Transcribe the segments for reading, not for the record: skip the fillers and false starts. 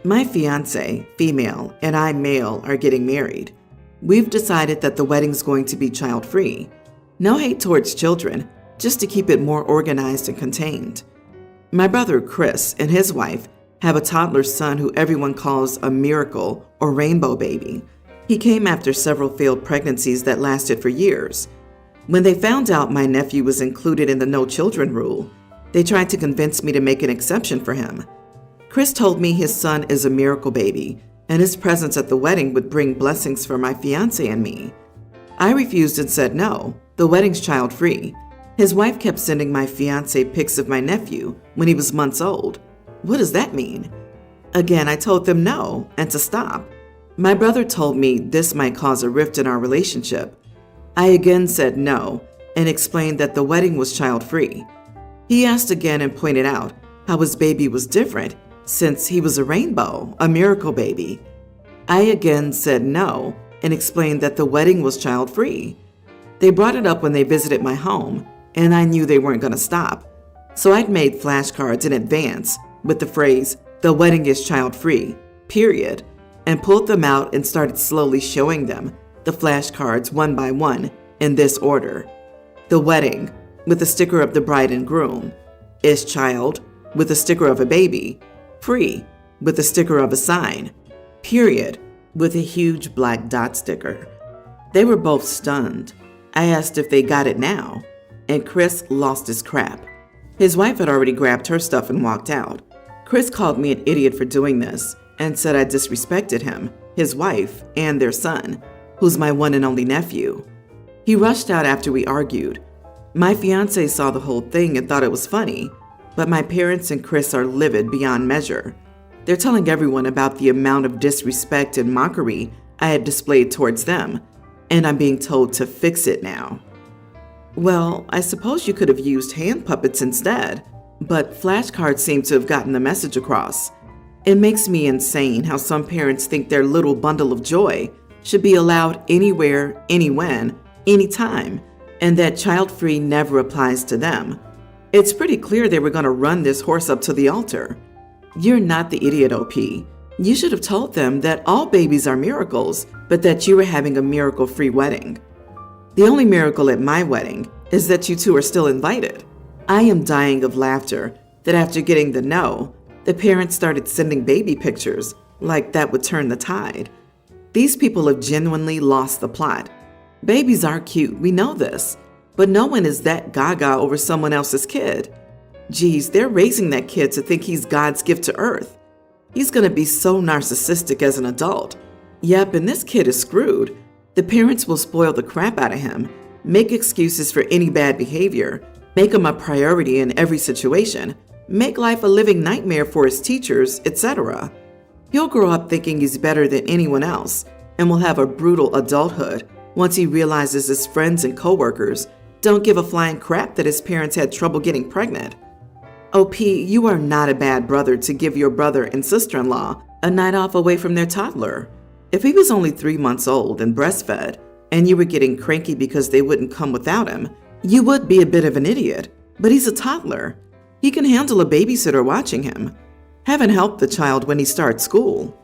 My fiance, female, and I, male, are getting married. We've decided that the wedding's going to be child-free. No hate towards children, just to keep it more organized and contained. My brother Chris and his wife have a toddler son who everyone calls a miracle or rainbow baby. He came after several failed pregnancies that lasted for years. When they found out my nephew was included in the no children rule, they tried to convince me to make an exception for him. Chris told me his son is a miracle baby, and his presence at the wedding would bring blessings for my fiance and me. I refused and said no, the wedding's child-free. His wife kept sending my fiance pics of my nephew when he was months old. What does that mean? Again, I told them no and to stop. My brother told me this might cause a rift in our relationship. I again said no and explained that the wedding was child-free. He asked again and pointed out how his baby was different since he was a rainbow, a miracle baby. I again said no and explained that the wedding was child-free. They brought it up when they visited my home, and I knew they weren't going to stop. So I'd made flashcards in advance with the phrase, "The wedding is child-free, period," and pulled them out and started slowly showing them the flashcards one by one in this order. The wedding, with a sticker of the bride and groom. Is child, with a sticker of a baby. Free, with a sticker of a sign. Period, with a huge black dot sticker. They were both stunned. I asked if they got it now, and Chris lost his crap. His wife had already grabbed her stuff and walked out. Chris called me an idiot for doing this and said I disrespected him, his wife, and their son, who's my one and only nephew. He rushed out after we argued. My fiance saw the whole thing and thought it was funny, but my parents and Chris are livid beyond measure. They're telling everyone about the amount of disrespect and mockery I had displayed towards them, and I'm being told to fix it now. Well, I suppose you could have used hand puppets instead, but flashcards seem to have gotten the message across. It makes me insane how some parents think their little bundle of joy should be allowed anywhere, anywhen, anytime, and that child-free never applies to them. It's pretty clear they were going to run this horse up to the altar. You're not the idiot, OP. You should have told them that all babies are miracles, but that you were having a miracle-free wedding. The only miracle at my wedding is that you two are still invited. I am dying of laughter that after getting the no, the parents started sending baby pictures, like that would turn the tide. These people have genuinely lost the plot. Babies are cute, we know this, but no one is that gaga over someone else's kid. Geez, they're raising that kid to think he's God's gift to earth. He's gonna be so narcissistic as an adult. Yep, and this kid is screwed. The parents will spoil the crap out of him, make excuses for any bad behavior, make him a priority in every situation, make life a living nightmare for his teachers, etc. He'll grow up thinking he's better than anyone else and will have a brutal adulthood once he realizes his friends and coworkers don't give a flying crap that his parents had trouble getting pregnant. OP, you are not a bad brother to give your brother and sister-in-law a night off away from their toddler. If he was only 3 months old and breastfed, and you were getting cranky because they wouldn't come without him, you would be a bit of an idiot. But he's a toddler. He can handle a babysitter watching him. Heaven help the child when he starts school.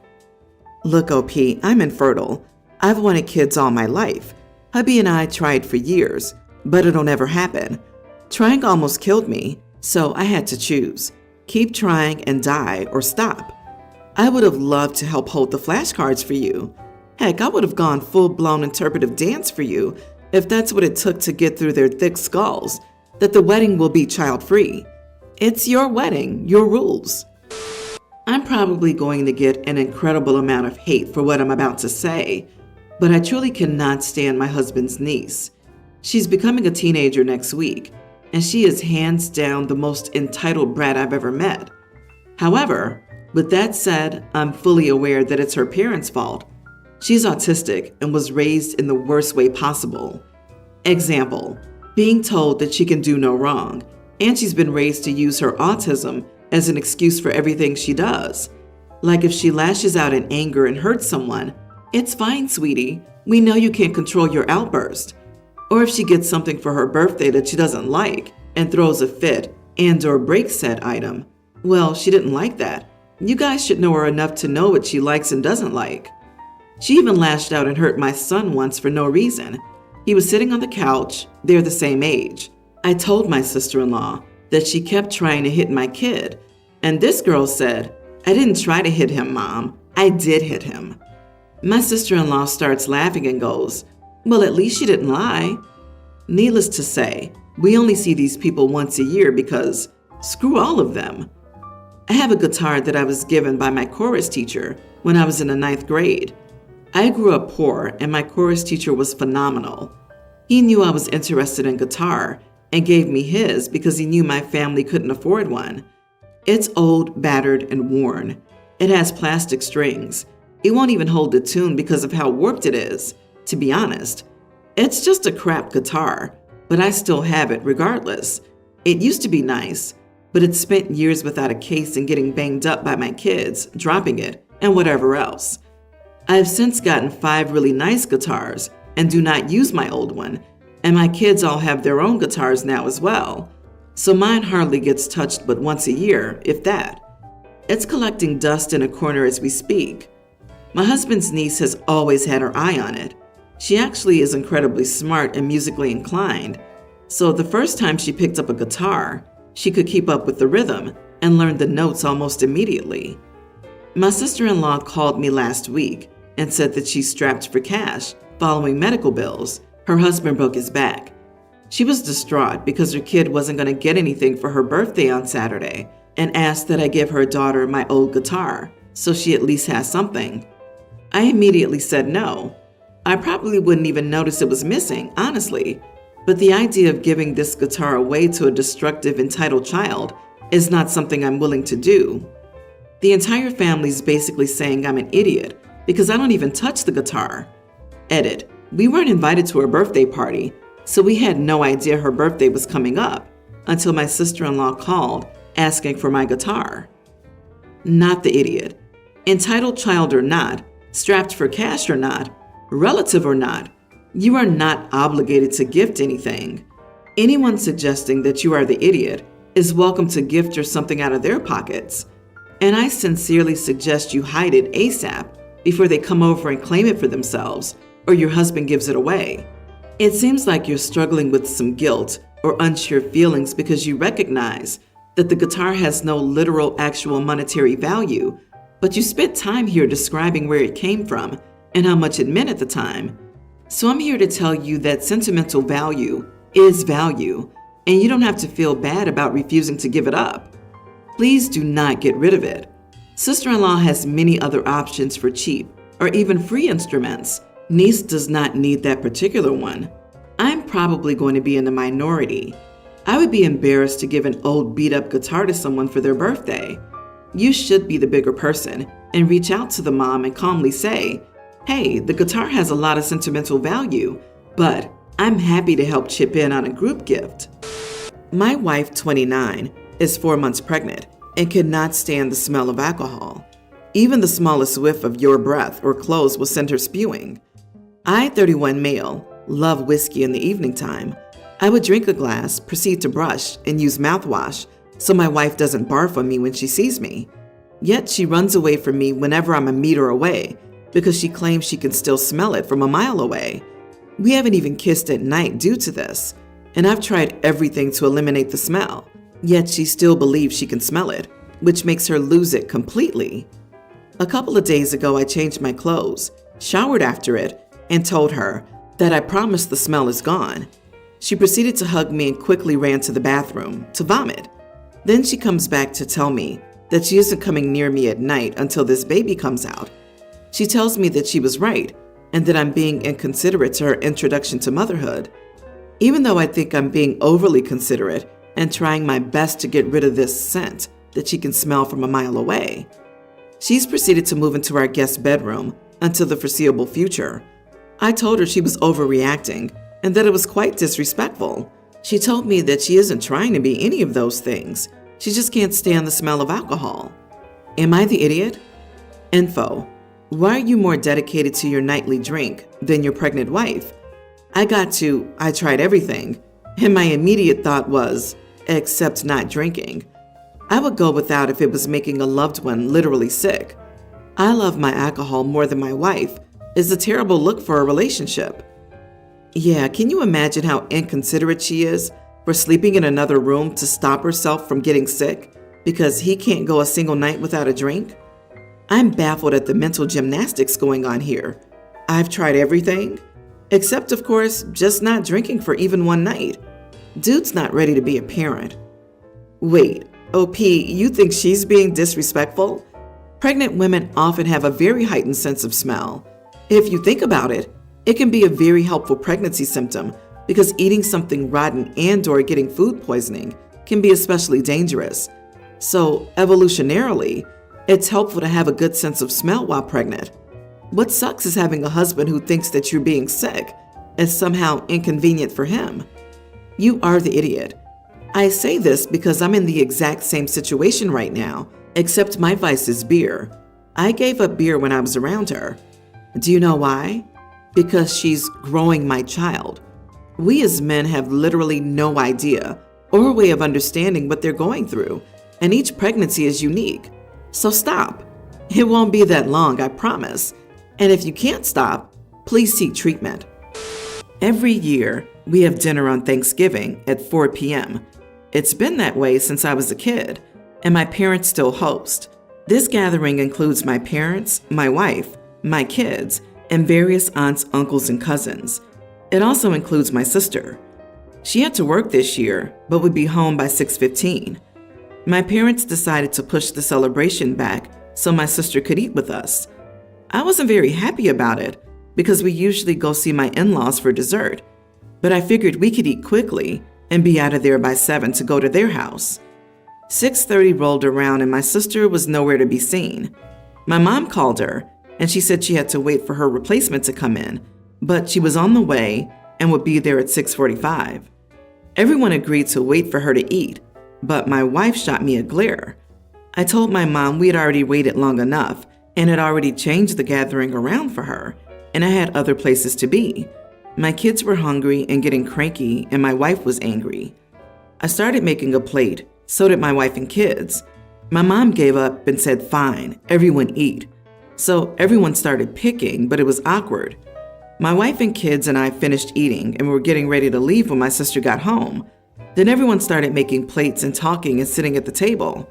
Look, OP, I'm infertile. I've wanted kids all my life. Hubby and I tried for years, but it'll never happen. Trying almost killed me, so I had to choose. Keep trying and die or stop. I would have loved to help hold the flashcards for you. Heck, I would have gone full-blown interpretive dance for you if that's what it took to get through their thick skulls, that the wedding will be child-free. It's your wedding, your rules. I'm probably going to get an incredible amount of hate for what I'm about to say, but I truly cannot stand my husband's niece. She's becoming a teenager next week, and she is hands down the most entitled brat I've ever met. However, with that said, I'm fully aware that it's her parents' fault. She's autistic and was raised in the worst way possible. Example, being told that she can do no wrong, and she's been raised to use her autism as an excuse for everything she does. Like if she lashes out in anger and hurts someone, it's fine, sweetie. We know you can't control your outburst. Or if she gets something for her birthday that she doesn't like and throws a fit and/or breaks said item, well, she didn't like that. You guys should know her enough to know what she likes and doesn't like. She even lashed out and hurt my son once for no reason. He was sitting on the couch, they're the same age. I told my sister-in-law that she kept trying to hit my kid, and this girl said, "I didn't try to hit him, Mom. I did hit him." My sister-in-law starts laughing and goes, "Well, at least she didn't lie." Needless to say, we only see these people once a year because screw all of them. I have a guitar that I was given by my chorus teacher when I was in the 9th grade. I grew up poor and my chorus teacher was phenomenal. He knew I was interested in guitar and gave me his because he knew my family couldn't afford one. It's old, battered, and worn. It has plastic strings. It won't even hold a tune because of how warped it is, to be honest. It's just a crap guitar, but I still have it regardless. It used to be nice, but it spent years without a case and getting banged up by my kids, dropping it, and whatever else. I have since gotten 5 really nice guitars and do not use my old one, and my kids all have their own guitars now as well. So mine hardly gets touched but once a year, if that. It's collecting dust in a corner as we speak. My husband's niece has always had her eye on it. She actually is incredibly smart and musically inclined, so the first time she picked up a guitar, she could keep up with the rhythm and learned the notes almost immediately. My sister-in-law called me last week and said that she's strapped for cash following medical bills. Her husband broke his back. She was distraught because her kid wasn't going to get anything for her birthday on Saturday and asked that I give her daughter my old guitar so she at least has something. I immediately said no. I probably wouldn't even notice it was missing, honestly, but the idea of giving this guitar away to a destructive, entitled child is not something I'm willing to do. The entire family's basically saying I'm an idiot because I don't even touch the guitar. Edit. We weren't invited to her birthday party, so we had no idea her birthday was coming up until my sister-in-law called asking for my guitar. Not the idiot. Entitled child or not, strapped for cash or not, relative or not, you are not obligated to gift anything. Anyone suggesting that you are the idiot is welcome to gift or something out of their pockets. And I sincerely suggest you hide it ASAP before they come over and claim it for themselves, or your husband gives it away. It seems like you're struggling with some guilt or unsure feelings because you recognize that the guitar has no literal actual monetary value, but you spent time here describing where it came from and how much it meant at the time. So I'm here to tell you that sentimental value is value, and you don't have to feel bad about refusing to give it up. Please do not get rid of it. Sister-in-law has many other options for cheap or even free instruments. Niece does not need that particular one. I'm probably going to be in the minority. I would be embarrassed to give an old beat-up guitar to someone for their birthday. You should be the bigger person and reach out to the mom and calmly say, "Hey, the guitar has a lot of sentimental value, but I'm happy to help chip in on a group gift." My wife, 29, is 4 months pregnant and cannot stand the smell of alcohol. Even the smallest whiff of your breath or clothes will send her spewing. I, 31 male, love whiskey in the evening time. I would drink a glass, proceed to brush, and use mouthwash so my wife doesn't barf on me when she sees me. Yet she runs away from me whenever I'm a meter away because she claims she can still smell it from a mile away. We haven't even kissed at night due to this, and I've tried everything to eliminate the smell. Yet she still believes she can smell it, which makes her lose it completely. A couple of days ago, I changed my clothes, showered after it, and told her that I promised the smell is gone. She proceeded to hug me and quickly ran to the bathroom to vomit. Then she comes back to tell me that she isn't coming near me at night until this baby comes out. She tells me that she was right and that I'm being inconsiderate to her introduction to motherhood. Even though I think I'm being overly considerate and trying my best to get rid of this scent that she can smell from a mile away, she's proceeded to move into our guest bedroom until the foreseeable future. I told her she was overreacting and that it was quite disrespectful. She told me that she isn't trying to be any of those things. She just can't stand the smell of alcohol. Am I the idiot? Info. Why are you more dedicated to your nightly drink than your pregnant wife? I tried everything, and my immediate thought was, except not drinking. I would go without if it was making a loved one literally sick. I love my alcohol more than my wife is a terrible look for a relationship. Yeah, can you imagine how inconsiderate she is for sleeping in another room to stop herself from getting sick because he can't go a single night without a drink? I'm baffled at the mental gymnastics going on here. I've tried everything, except of course, just not drinking for even one night. Dude's not ready to be a parent. Wait, OP, you think she's being disrespectful? Pregnant women often have a very heightened sense of smell. If you think about it, it can be a very helpful pregnancy symptom because eating something rotten and/or getting food poisoning can be especially dangerous. So, evolutionarily, it's helpful to have a good sense of smell while pregnant. What sucks is having a husband who thinks that you're being sick is somehow inconvenient for him. You are the idiot. I say this because I'm in the exact same situation right now, except my vice is beer. I gave up beer when I was around her. Do you know why? Because she's growing my child. We as men have literally no idea or way of understanding what they're going through, and each pregnancy is unique. So stop. It won't be that long, I promise. And if you can't stop, please seek treatment. Every year, we have dinner on Thanksgiving at 4 p.m. It's been that way since I was a kid, and my parents still host. This gathering includes my parents, my wife, my kids, and various aunts, uncles, and cousins. It also includes my sister. She had to work this year, but would be home by 6:15. My parents decided to push the celebration back so my sister could eat with us. I wasn't very happy about it because we usually go see my in-laws for dessert, but I figured we could eat quickly and be out of there by 7 to go to their house. 6:30 rolled around and my sister was nowhere to be seen. My mom called her and she said she had to wait for her replacement to come in, but she was on the way and would be there at 6:45. Everyone agreed to wait for her to eat, but my wife shot me a glare. I told my mom we had already waited long enough and had already changed the gathering around for her, and I had other places to be. My kids were hungry and getting cranky, and my wife was angry. I started making a plate, so did my wife and kids. My mom gave up and said, "Fine, everyone eat." So everyone started picking, but it was awkward. My wife and kids and I finished eating and were getting ready to leave when my sister got home. Then everyone started making plates and talking and sitting at the table.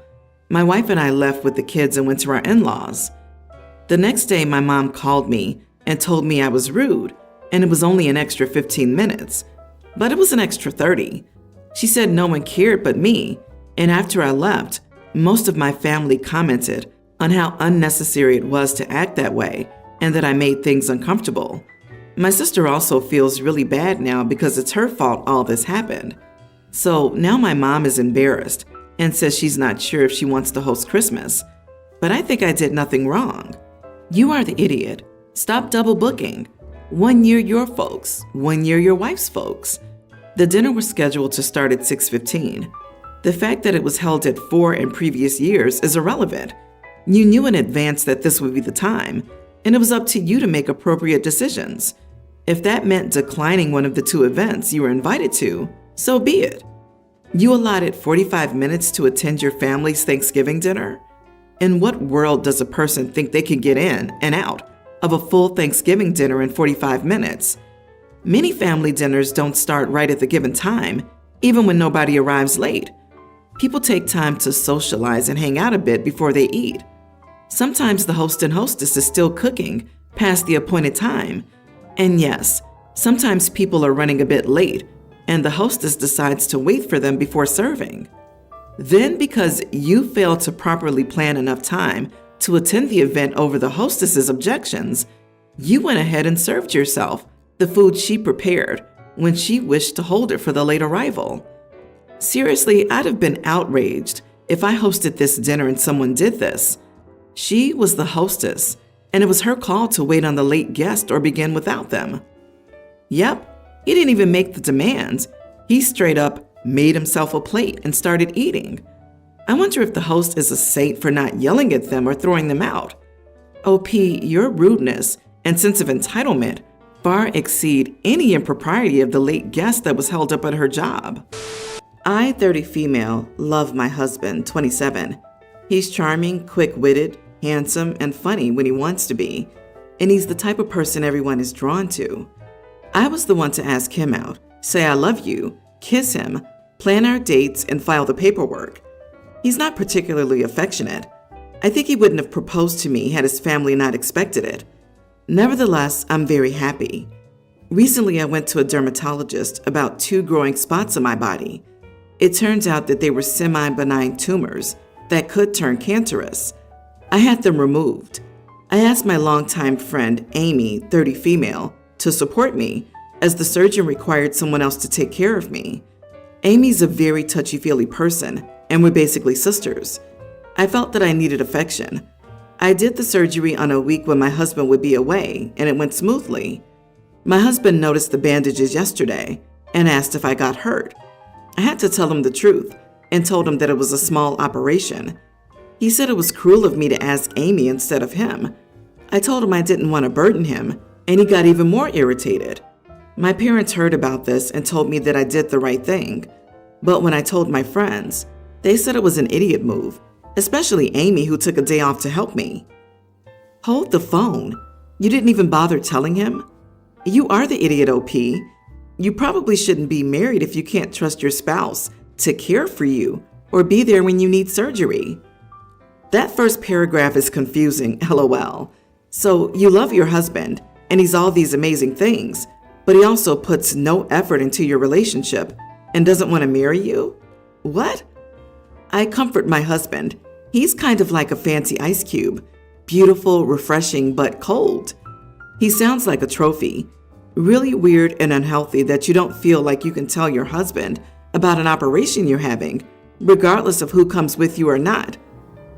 My wife and I left with the kids and went to our in-laws. The next day, my mom called me and told me I was rude, and it was only an extra 15 minutes, but it was an extra 30. She said no one cared but me, and after I left, most of my family commented on how unnecessary it was to act that way and that I made things uncomfortable. My sister also feels really bad now because it's her fault all this happened. So now my mom is embarrassed and says she's not sure if she wants to host Christmas, but I think I did nothing wrong. You are the idiot. Stop double booking. 1 year your folks, 1 year your wife's folks. The dinner was scheduled to start at 6:15. The fact that it was held at 4 in previous years is irrelevant. You knew in advance that this would be the time, and it was up to you to make appropriate decisions. If that meant declining one of the 2 events you were invited to, so be it. You allotted 45 minutes to attend your family's Thanksgiving dinner? In what world does a person think they can get in and out of a full Thanksgiving dinner in 45 minutes? Many family dinners don't start right at the given time, even when nobody arrives late. People take time to socialize and hang out a bit before they eat. Sometimes the host and hostess is still cooking past the appointed time. And yes, sometimes people are running a bit late, and the hostess decides to wait for them before serving. Then, because you failed to properly plan enough time to attend the event over the hostess's objections, you went ahead and served yourself the food she prepared when she wished to hold it for the late arrival. Seriously, I'd have been outraged if I hosted this dinner and someone did this. She was the hostess, and it was her call to wait on the late guest or begin without them. Yep, he didn't even make the demands. He straight up made himself a plate and started eating. I wonder if the host is a saint for not yelling at them or throwing them out. OP, your rudeness and sense of entitlement far exceed any impropriety of the late guest that was held up at her job. I, 30 female, love my husband, 27. He's charming, quick-witted, handsome, and funny when he wants to be, and he's the type of person everyone is drawn to. I was the one to ask him out, say I love you, kiss him, plan our dates, and file the paperwork. He's not particularly affectionate. I think he wouldn't have proposed to me had his family not expected it. Nevertheless, I'm very happy. Recently, I went to a dermatologist about 2 growing spots on my body. It turns out that they were semi-benign tumors that could turn cancerous. I had them removed. I asked my longtime friend, Amy, 30 female, to support me, as the surgeon required someone else to take care of me. Amy's a very touchy-feely person, and we're basically sisters. I felt that I needed affection. I did the surgery on a week when my husband would be away, and it went smoothly. My husband noticed the bandages yesterday and asked if I got hurt. I had to tell him the truth and told him that it was a small operation. He said it was cruel of me to ask Amy instead of him. I told him I didn't want to burden him, and he got even more irritated. My parents heard about this and told me that I did the right thing. But when I told my friends, they said it was an idiot move, especially Amy, who took a day off to help me. Hold the phone. You didn't even bother telling him? You are the idiot, OP. You probably shouldn't be married if you can't trust your spouse to care for you or be there when you need surgery. That first paragraph is confusing, LOL. So you love your husband, and he's all these amazing things, but he also puts no effort into your relationship and doesn't want to marry you? What? I comfort my husband. He's kind of like a fancy ice cube. Beautiful, refreshing, but cold. He sounds like a trophy. Really weird and unhealthy that you don't feel like you can tell your husband about an operation you're having, regardless of who comes with you or not.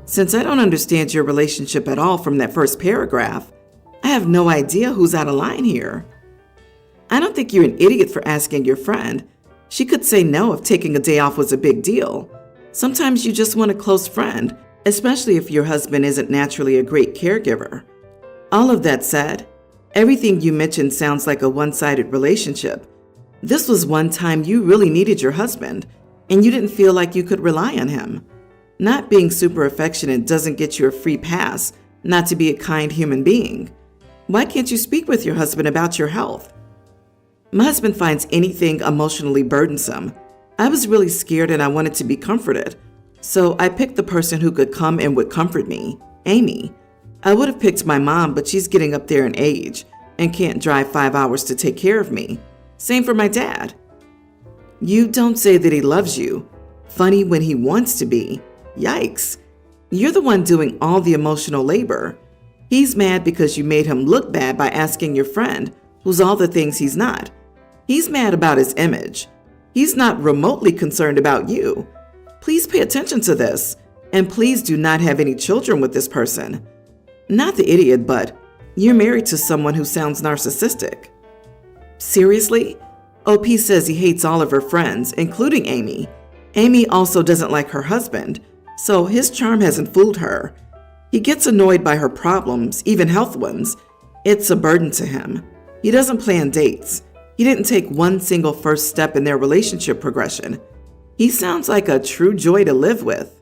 Since I don't understand your relationship at all from that first paragraph, I have no idea who's out of line here. I don't think you're an idiot for asking your friend. She could say no if taking a day off was a big deal. Sometimes you just want a close friend, especially if your husband isn't naturally a great caregiver. All of that said, everything you mentioned sounds like a one-sided relationship. This was one time you really needed your husband, and you didn't feel like you could rely on him. Not being super affectionate doesn't get you a free pass not to be a kind human being. Why can't you speak with your husband about your health? My husband finds anything emotionally burdensome. I was really scared and I wanted to be comforted. So I picked the person who could come and would comfort me, Amy. I would have picked my mom, but she's getting up there in age and can't drive 5 hours to take care of me. Same for my dad. You don't say that he loves you. Funny when he wants to be. Yikes. You're the one doing all the emotional labor. He's mad because you made him look bad by asking your friend, who's all the things he's not. He's mad about his image. He's not remotely concerned about you. Please pay attention to this, and please do not have any children with this person. Not the idiot, but you're married to someone who sounds narcissistic. Seriously? OP says he hates all of her friends, including Amy. Amy also doesn't like her husband, so his charm hasn't fooled her. He gets annoyed by her problems, even health ones. It's a burden to him. He doesn't plan dates. He didn't take one single first step in their relationship progression. He sounds like a true joy to live with.